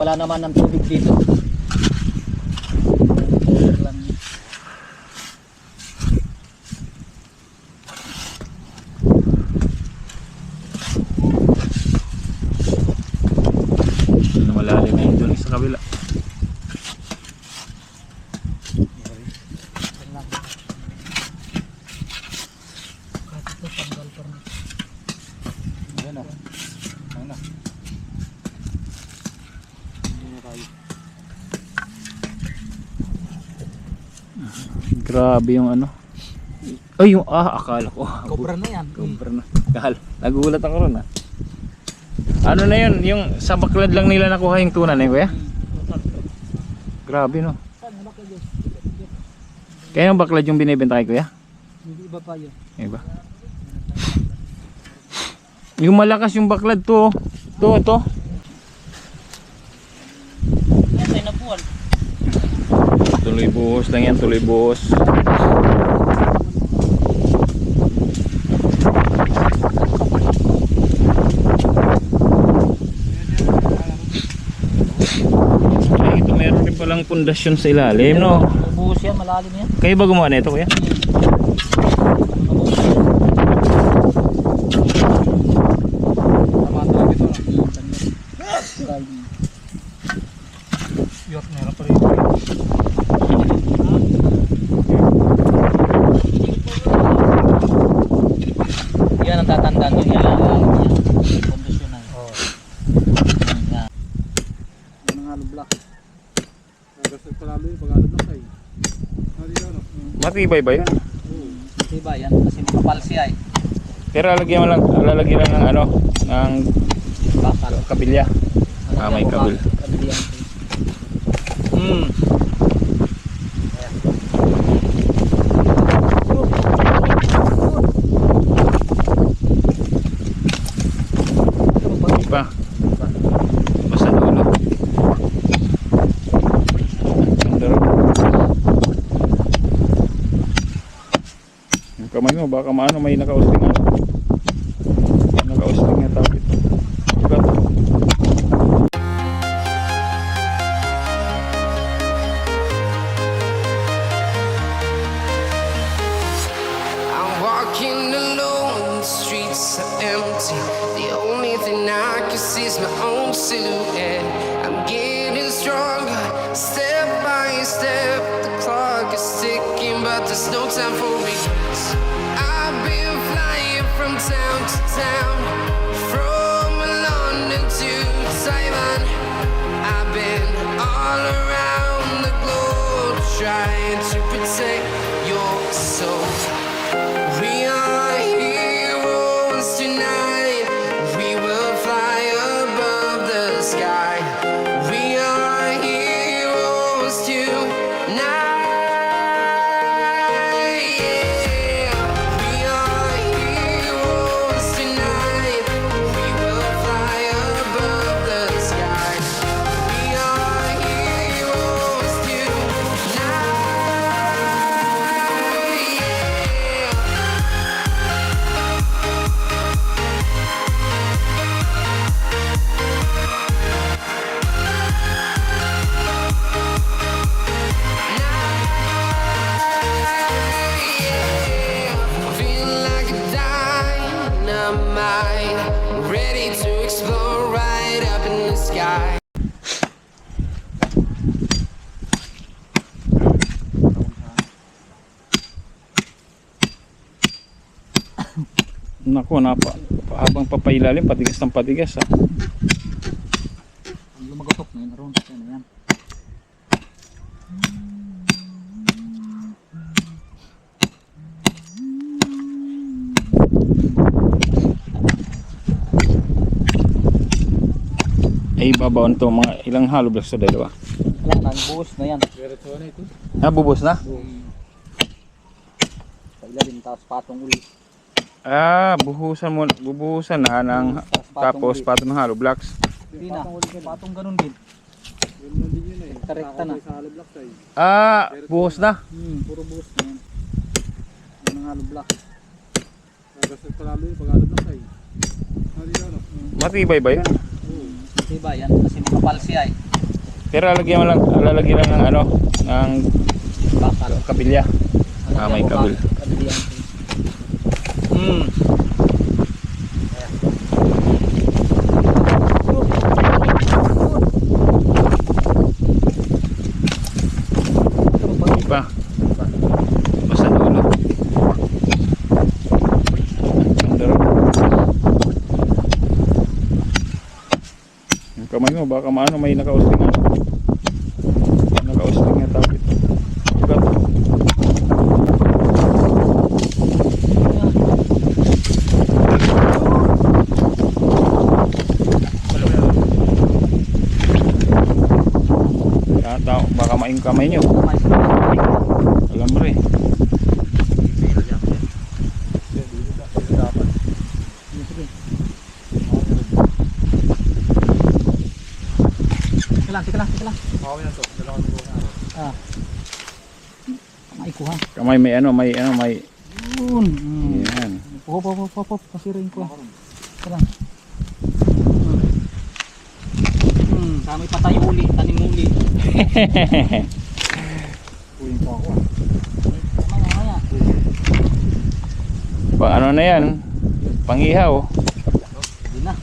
Wala naman ng tubig dito. Malalim na yun doon sa kabila. Grabe yung ano. Ay, yung akala ko. Cobra na yan. Cobra na. Nagulat ako ron. Ano na yun? Yung sa baklad lang nila nakuha yung tuna na yun, kuya? Grabe, no? Kaya yung baklad yung binibenta kay kuya? Hindi, iba pa yun. Iba. Yung malakas yung baklad to. Ito. Ay, napuan. Tuloy buhos lang yan, tuloy buhos. Ay, ito meron rin palang pundasyon sa ilalim, no? Buhos yan, malalim yan. Kayo ba gumawa na ito, kuya? Yot, meron pa rin. Yan ang tatandaan ko. Yan ang kondisyon na yun. Oo. Yan. Yan ang halo block. Gasol palalo yung pag-halo block ay. Matibay ba yun? Diba yan? Kasi makapal siya eh. Pero lalagyan lang ng ano, ng Bakal. kabilya. May kabil. Kabil yan. Pa. Basta dulo. Yung kamay mo baka maano may nakausting ano. Nakausting na tawag ito. Ugat. I'm walking alone, the streets are empty. The only thing I can see is my own silhouette. I'm getting stronger, step by step. The clock is ticking, but there's no time for me. I've been flying from town to town, from London to Taiwan. I've been all around the globe trying to protect your soul. We are heroes tonight. We will fly above the sky. We are heroes tonight. Yeah. We are heroes tonight. We will fly above the sky. We are heroes tonight. Yeah. Feeling like a dynamite, ready to explode right up in the sky. Naku, habang papailalim patigas ng patigas ha. Ang lumagotok na yun. Around na yan. Ay babaon to mga ilang hollow blocks to dalawa. Lang, buhos na yan. Diretso na ito. Bubos na? Sa ilalim, tapos patong uli. Bubuhusan na ng tapos patong ng hollow blocks. Hindi na. Patong ganun din. Yun lang din yun eh. Rekta na. Sa halo block ay. Buhos na. Puro buhos na yan. Yan ang halo block. Gasol palalo yung pag-halo block ay. Matibay ba yun? Diba yan? Kasi makapal siya eh. Pero lalagyan lang ng ano, ng Bakal. kabilya. May kabil. Kabilyan. Pa. Basta dulo. Ganda rin. Yung kamay mo, baka maano may nakausting na. Nakausting na tapit. Ugat. Tao, baka maing kamay nyo. Alam mo rin. Sige lang. Okay na to. Dalawang ko na. Ah. Maikuha. Kamay may ano, may Yun. yan. Hop. Kasirin ko. Sige lang. Kami patay uli, tanim uli. Uwing pa ako. Mamaya. Pang ano na yan? Pangihaw. Hindi na.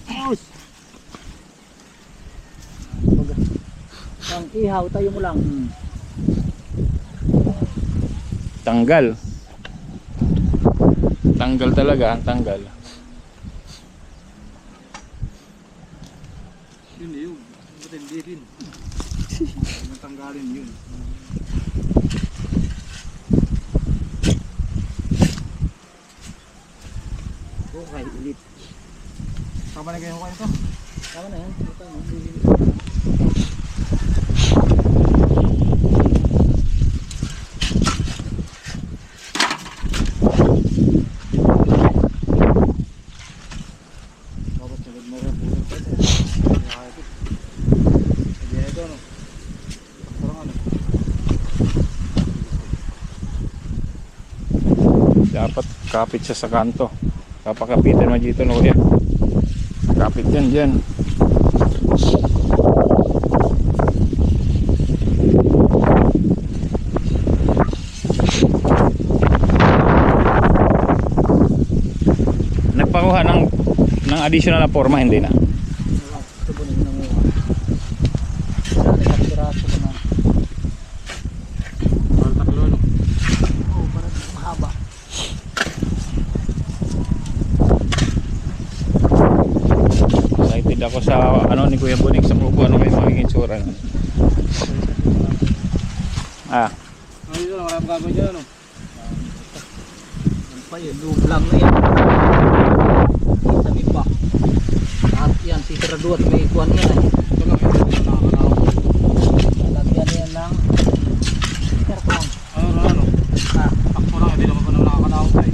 Ayos. Ang ihaw tayo mo lang. Tanggal. Tanggal talaga, ang tanggal. Yun. Ba't hindi rin? Matanggalin yun. Okay, ulit. Tama na kayo kayo to? Tama na yan. Ito, no? Dapat sagad mo rin. Hindi ito no? Parang ano? Dapat kapit siya sa kanto. Kapakapitan mo dito no kuya. Kapit yan dyan. Nagpakuha ng additional na forma, hindi na. Ito po nang nanguha. Piraso ko na. Parang tatlo no? Oo, parang mahaba. Excited ako sa ano ni Kuya Boning sa kubo, ano may magiging tsura. Ah, Ay, ito, maraming gagawin dyan no? Yan pa yun, lublang na yan. Sabi pa. At yan, si Seraduat may ikuan yan eh. Ito lang, ito nakakalaw. Lalagyan yan ng carton. Ano? Ah, Takpo lang, hindi naman ko na nakakalaw tayo.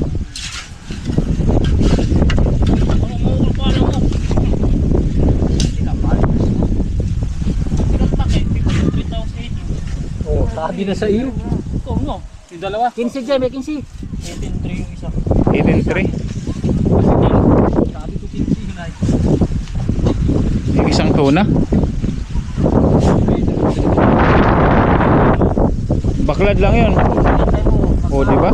oh, sabi na sa iyo. Oo no? Yung dalawa? 15 dyan, may 15. 18-3 yung isa. 18-3. Sabi ko 15 na. Yung isang tuna. Baklad lang yun. O, di ba?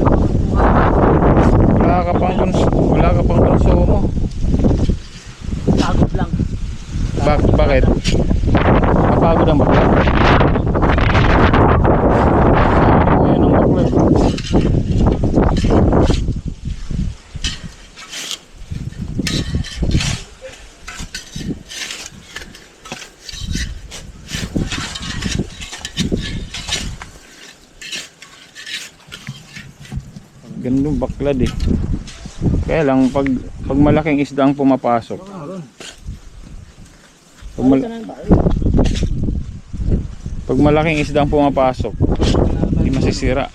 Wala ka pang konsumo. Tagod lang. Bakit? Kapagod ang baklad. Ayan ang baklad. Gandong baklad eh. Kaya lang pag malaking isda ang pumapasok. Pag malaking isda ang pumapasok, hindi masisira.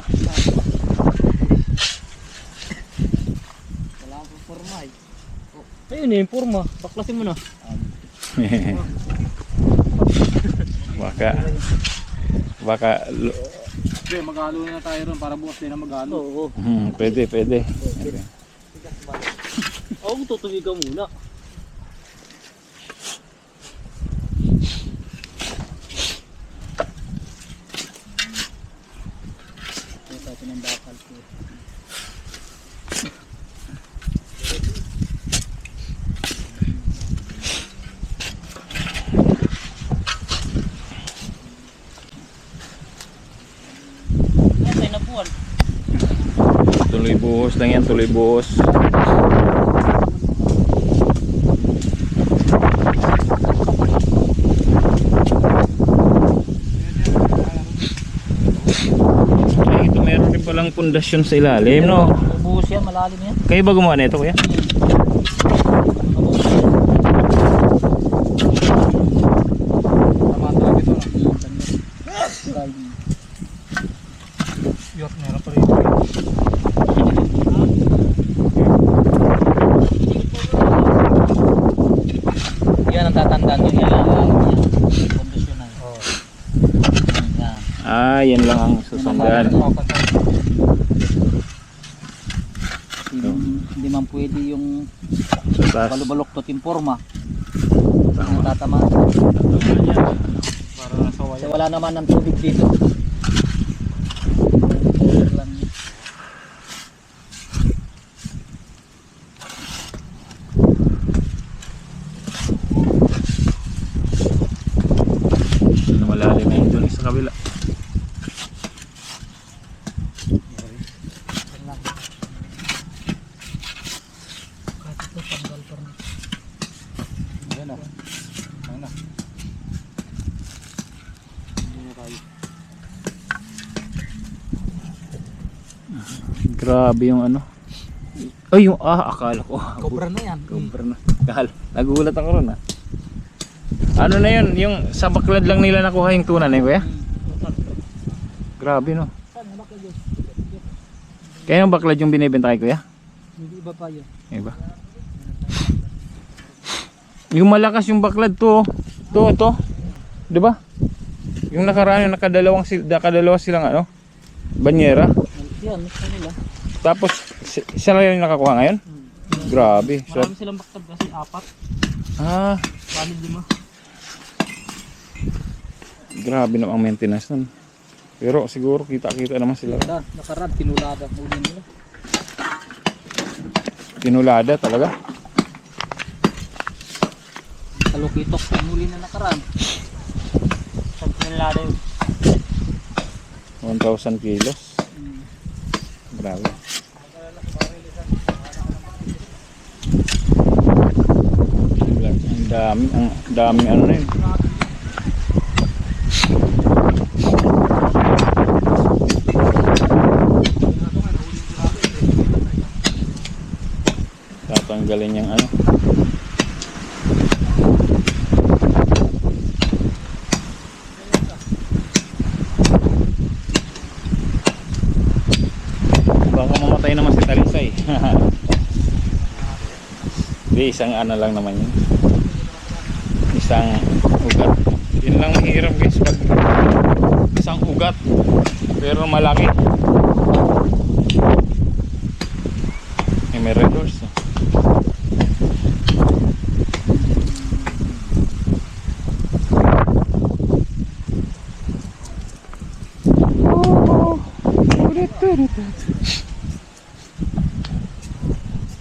Wala akong forma eh. Ayun eh, forma. Baklasin mo na. Hindi, mag-halo na tayo ron para bukas din na mag-halo. Oo. Pwede. Oo, tutuloy ka muna. Tuloy buhos lang yan, tuloy buhos. Ay, ito meron rin palang pundasyon sa ilalim, no? Buhos yan, malalim yan. Kayo ba gumawa na ito, kuya? Tama talaga ito. Yot, meron pa rin. Yan ang tatandaan nyo. Yan ang kondisyon na yun. Oo. Yan. Ah, yan lang ang susundan. Hindi man pwede yung Taas. balubalok to timporma. Tama. Tatama. Para nasa Kasi waya. wala naman ng tubig dito. Lang. Malalim na yun dun sa kabila. Yan lang. Kahit ito tanggal pa rin. Yan na. Ayun na. Hindi na tayo. Grabe yung ano. Ay, yung akala ko. Cobra na yan. Cobra na. Nagulat ako ron ah. Ano na yun? Yung sa baklad lang nila nakuha yung tuna na yun, kuya? Grabe, no? Saan? Bakit yun? Kaya yung baklad yung binibenta kay kuya? Hindi iba pa yun. Iba. Yung malakas yung baklad to. To. 'Di ba? Yung nakaraan yung nakadalawa silang ano? Banyera. Yan, mix na nila. Tapos siya lang yung nakakuha ngayon? Grabe. So, Marami silang baktad kasi 4. ah, Bali 5. grabe na ang maintenance nun. Pero siguro kita-kita naman sila. Nakarad, tinulada. Huli nila. Tinulada talaga. Kalukitok, huli na nakarad. Saan tinulada yun? 1,000 kilos. Grabe. Ang dami ano na yun. Tatanggalin yung ano. Baka mamatay naman si Talisay. Hindi, isang ano lang naman yun. Isang ugat. Yun lang mahirap guys pag isang ugat pero malaki. May redoors.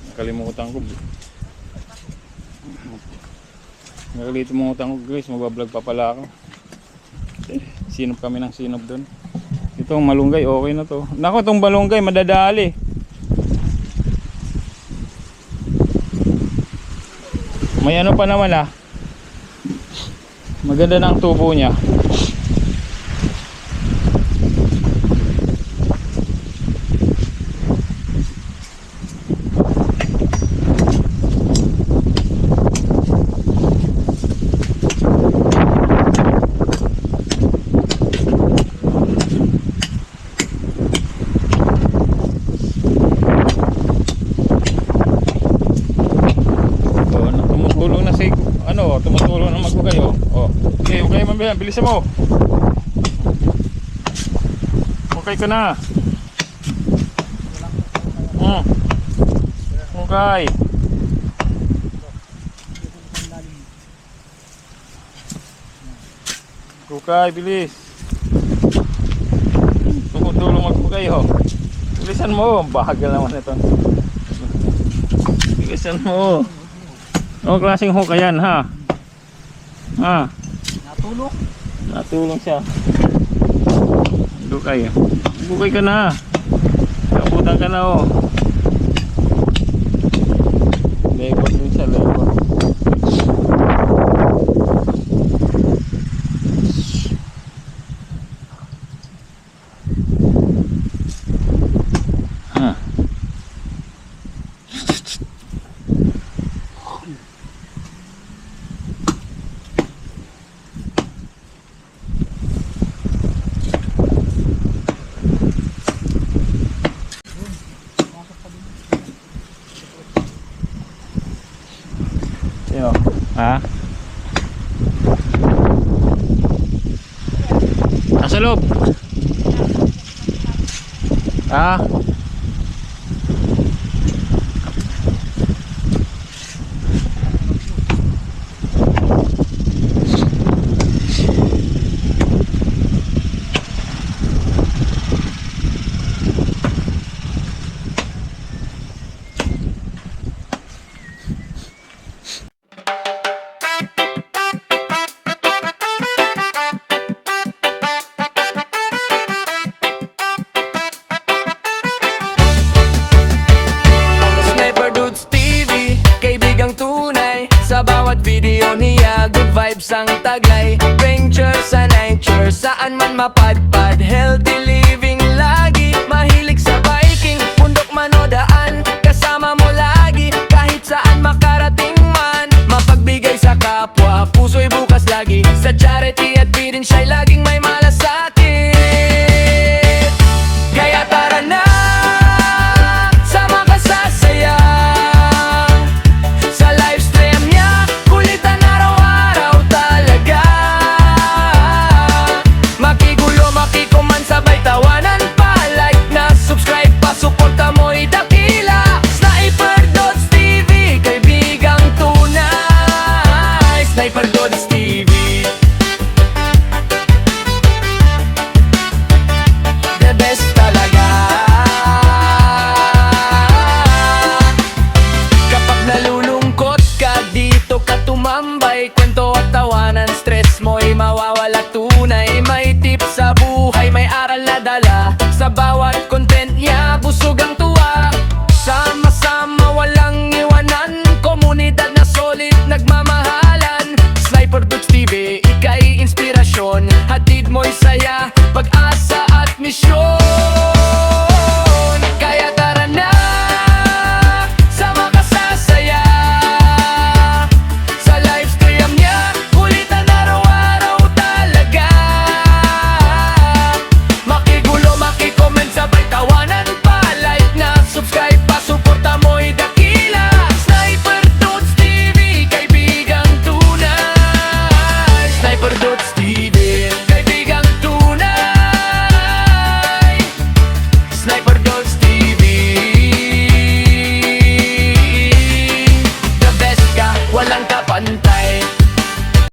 Nakalimutan ko. Nakalimutan ko guys, magbablog pa pala ako. Sinop kami ng sinop doon. Itong malunggay, okay na to. Nako, itong malunggay madadali. May ano pa naman ah. Maganda na ang tubo niya. Tumutulong na magbugay oh. Oh. Okay, okay mamaya, bilisan mo. Okay ka na. Okay. Okay, bilis. Tumutulong magbugay oh. Bilisan mo, bahagal naman ito. Bilisan mo. Anong klaseng hook yan ha? Ha? Natulog. Natulong siya. Bukay. Bukay ka na. Abutan ka na oh. Labor din siya, labor. Huh. Sino? Ha? Nasa loob? Ha? Sniper Dudes TV, kaibigang tunay. Sa bawat video niya, good vibes ang taglay. Venture sa nature, saan man mapadpad. Healthy living lagi, mahilig sa biking. Bundok man o daan, kasama mo lagi. Kahit saan makarating man, mapagbigay sa kapwa. Puso'y bukas lagi, sa charity at feeding siya'y laging may malasakit. Kaya tara na, sama ka sa saya. Sa livestream niya, kulitan araw-araw talaga. Makigulo, makikuman, sabay tawanan pa. Like na, subscribe pa, suporta mo'y dakila. Sniper Dudes TV, kaibigang tunay. Sniper Dudes TV, the best talaga. Kapag nalulungkot ka, dito ka tumambay. Kwento at tawanan, stress mo'y mawawala tunay. May tips sa buhay, may aral na dala. Sa bawat content niya, busog ang tunay.